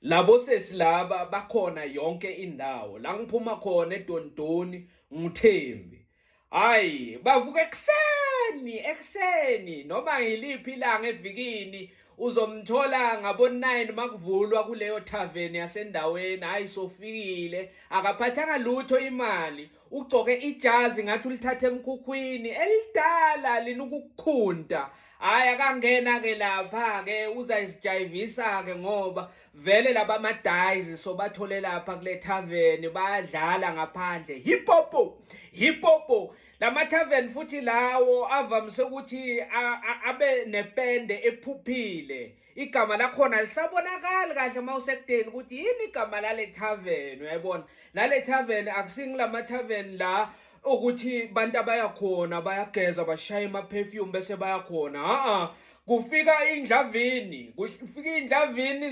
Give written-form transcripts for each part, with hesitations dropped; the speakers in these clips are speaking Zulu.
Labo sesilaba bakhona yonke indawo la ngiphuma khona eDondoni ngithembi. Hayi bavuka ekuseni noma yiliphi ilanga evikini uzomthola ngabo 9 makuvulwa kuleyo tavern yasendaweni. Hayi sofikile akaphathanga lutho imali, ugcoke ijazi ngathi ulithatha emkhukhwini elidala linukukhunta. Hayi akangena ke lapha ke uzayisijayivisa ke ngoba vele laba madayizi sobathole lapha kule tavern bayadlala ngaphandle hipopo lama tavern futhi lawo avamise ukuthi abe nepende ephuphile. Igama lakhona lisabonakali kahle mawusekudeni ukuthi yini igama lale tavern, uyayibona. Lale tavern akusingilama tavern la ukuthi bantu abayakhona bayageza bashaya ama-perfume bese bayakhona. Kufika indlavini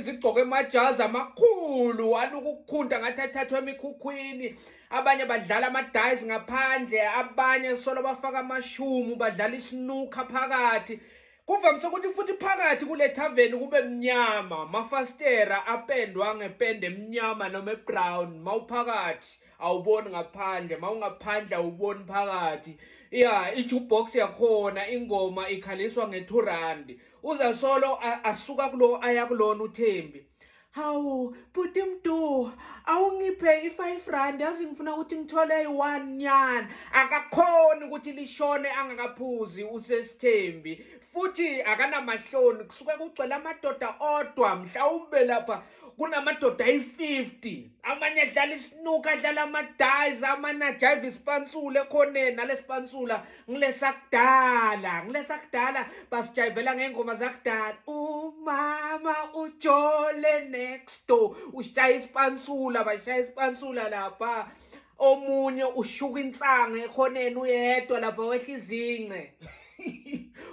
zigcoke amajazi amakhulu anukukhunta ngathi athathwe emikhukhwini. Abanye badlala amadayizi ngaphandle, abanye solo bafaka amashumu badlala isinuka phakathi. Kuvamise ukuthi futhi phakathi kule tavern kube mnyama, amafastera apendwa ngepende emnyama noma ebrown. Mawuphakathi awuboni ngaphandle, mawungaphandle awuboni phakathi. I-jukebox yakhona ingoma ikhaliswa nge-R2. Uzasolo asuka kulo aya kulona uThembi. Hawu bhuti Mdu, awungiphe i-R5 yazi ngifuna ukuthi ngithole i-1 nyana. Akakhoni ukuthi lishone angakaphuzi uSesithembi, futhi akanamahloni. Kusuke kugcwele amadoda odwa, mhlawumbe lapha kunamadoda ayi-50. Amanye adlala isinuka, adlala amadayizi, amanye ajayiva isipansula ekhoneni. Nale sipansula ngilesakudala basijayivela ngey'ngoma zakudala. Umama ujole next door ushaya isipansula, bashaya isipansula lapha. Omunye ushuka insanga ekhoneni uyedwa lapha wehla izince.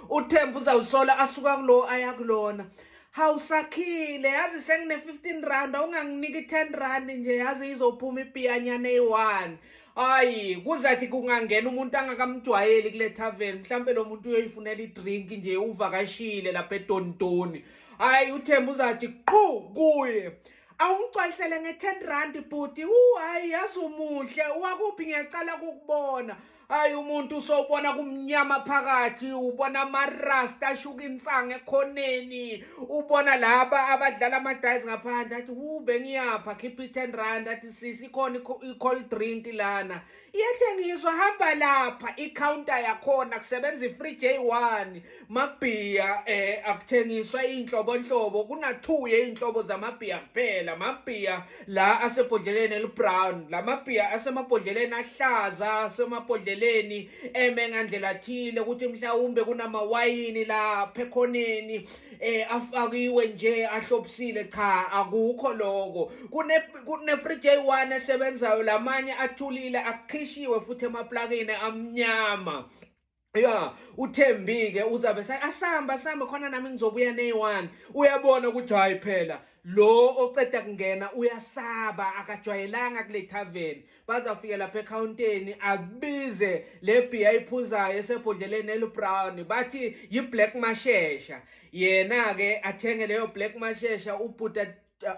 uThembi uzawusola asuka kulo aya kulona. Hawusakhile yazi sengine-R15 awunganginiki i-R10 nje yazi izophuma ipiyanyana eyi-1. Hayi kuzathi kungangena umuntu angakamjwayeli kule tavern, mhlambe lo muntu uyoyifunela idrink nje uvakashile lapha eDontoni. Hayi uThembi uzathi qhu kuye, awungigcwalisele nge-R10 bhuti. Hayi yazi umuhle, wakuphi ngiyacala ukukubona. Hayi umuntu usawubona kumnyama phakathi, ubona amarasta ashuka insanga ekhoneni, ubona laba abadlala amadayizi ngaphandle. Athi bengiyapha khipha i-R10. Athi sisi khona i-cold drink lana iyathengiswa, hamba lapha i-counter yakhona kusebenza i-fridge eyi-1. Mabhiya akuthengiswa iy'nhlobonhlobo, kuna-2 yey'nhlobo zamabhiya kuphela. Amabhiya la asebhodleleni elibrown, la mabhiya asemabhodleleni ahlaza, asemabhodleleni eme ngandlela thile ukuthi mhlawumbe kunamawayini lapha ekhoneni afakiwe nje ahlobisile. Cha, akukho lokho. Kune-fridge eyi-1 esebenzayo, lamanye athulile akhishiwe futhi emaplakeni amnyama. uThembi-ke uzabe asamba khona nami ngizobuya neyi-1. Uyabona ukuthi hayi phela lo oceda kungena uyasaba, akajwayelanga kule tavern. Bazafika lapha ekhawunteni abize le bhiya ayiphuzayo esebhodleleni elibrown, bathi yi-black mashesha. Yena-ke athenge leyo black mashesha, ubhuti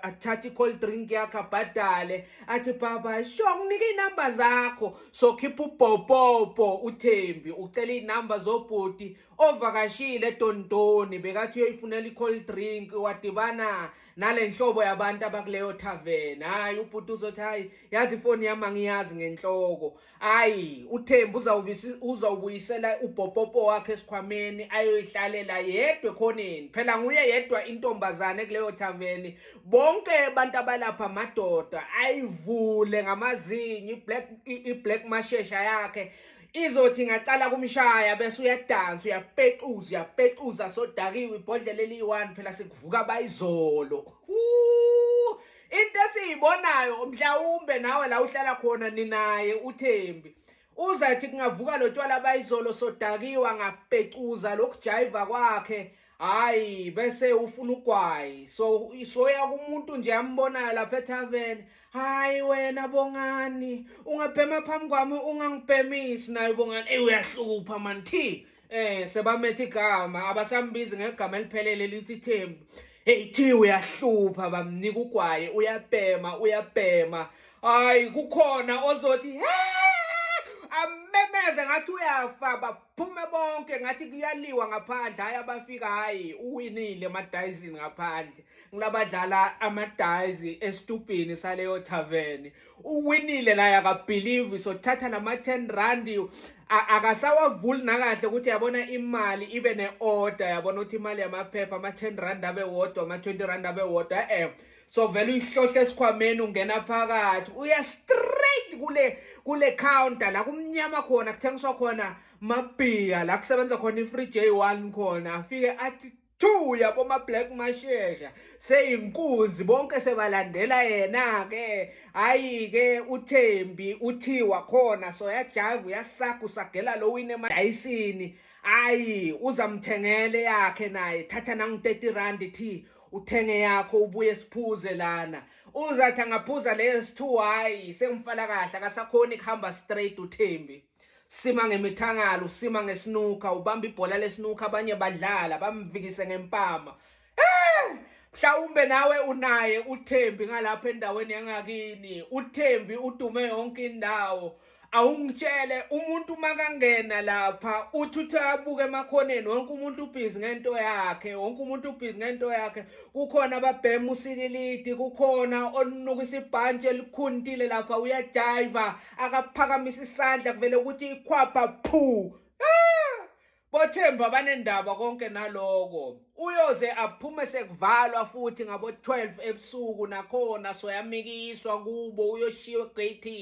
athatha i-cold drink yakhe abhadale. Athi baba sho nginike iy'namba zakho. So khipha ubhopopo uThembi ucela iy'namba zobhuti ovakashile eDontoni, bekathi uyoyifunela i-cold drink, wadibana nale nhlobo yabantu abakuleyo tavern. Hayi ubhuti uzothi hayi yazi ifoni yami angiyazi ngenhloko. Hayi uThembi uzawubuyisela ubhopopo wakhe esikhwameni ayoyihlalela yedwa ekhoneni. Phela nguye yedwa intombazane kuleyo tavern, bonke abantu abalapha amadoda. Ayivule ngamazinyo i-black mashesha yakhe, izothi ngacala kumshaya bese uyadansa, uyapecuza sodakiwe ibhodlela eliyi-1 phela sekuvuka bayizolo. Into esiyibonayo mhlawumbe nawe la uhlala khona ninaye uThembi, uzathi kungavuka lo tshwala bayizolo sodakiwa ngapecuza lokujayiva kwakhe. Hayi bese ufuna ugwayi, so uya kumuntu nje ambonayo lapha etavern. Hayi wena Bongani, ungabhema phambi kwami ungangibhemisi nayo Bongani. Uyahlupha man thi. Sebamethe igama, abasambizi ngegama eliphelele lithi Thembi. Hey thi uyahlupha bamnika ugwayi uyabhema hayi kukhona ozothi amemeze ngathi uyafa baphume bonke ngathi kuyaliwa ngaphandle hayi abafika hayi uwinile emadayizini ngaphandle ngilabadlala amadayizi esitubhini saleyo tavern uwinile la akabelieve so thatha nama 10 rand akasawavuli nakahle ukuthi yabona imali ibe ne-order yabona ukuthi imali yamaphepha ama-10 rand abe wodwa ama-20 rand abe wodwa so vele uyihlohla esikhwameni ungena phakathi uya straight kule counter la kumnyama khona kuthengiswa khona mabhiya la kusebenza khona i-Free J1 khona afike athi two yabo ma-black mashesha seyinkunzi bonke sebalandela yena-ke hayi-ke uThembi uthiwa khona so yajive uyasaga usagela lo wini emadayisini hayi uzamthengele yakhe naye thatha nangu-30 rand thi uthenge yakho ubuye siphuze lana uzathi angaphuza lesi-2 hayi sengimfala kahle akasakhoni kuhamba straight uThembi sima ngemithangalo sima ngesnooker ubamba ibhola lesnooker abanye badlala bamvikise ngempama mhlawumbe nawe unaye uThembi ngalapha endaweni yangakini uThembi udume yonke indawo awungitshele umuntu makangena lapha uthi abuke emakhoneni wonke umuntu ubhizi ngento yakhe kukhona ababhema usikilidi kukhona onukisa ibhantshi elikhuntile lapha uyajiva akaphakamisa isandla kuvele ukuthi ikhwapha phu boThemba banendaba konke naloko uyoze aphume sekuvalwa futhi ngabo 12 ebusuku nakhona soyamikiswa kubo uyoshiwa gate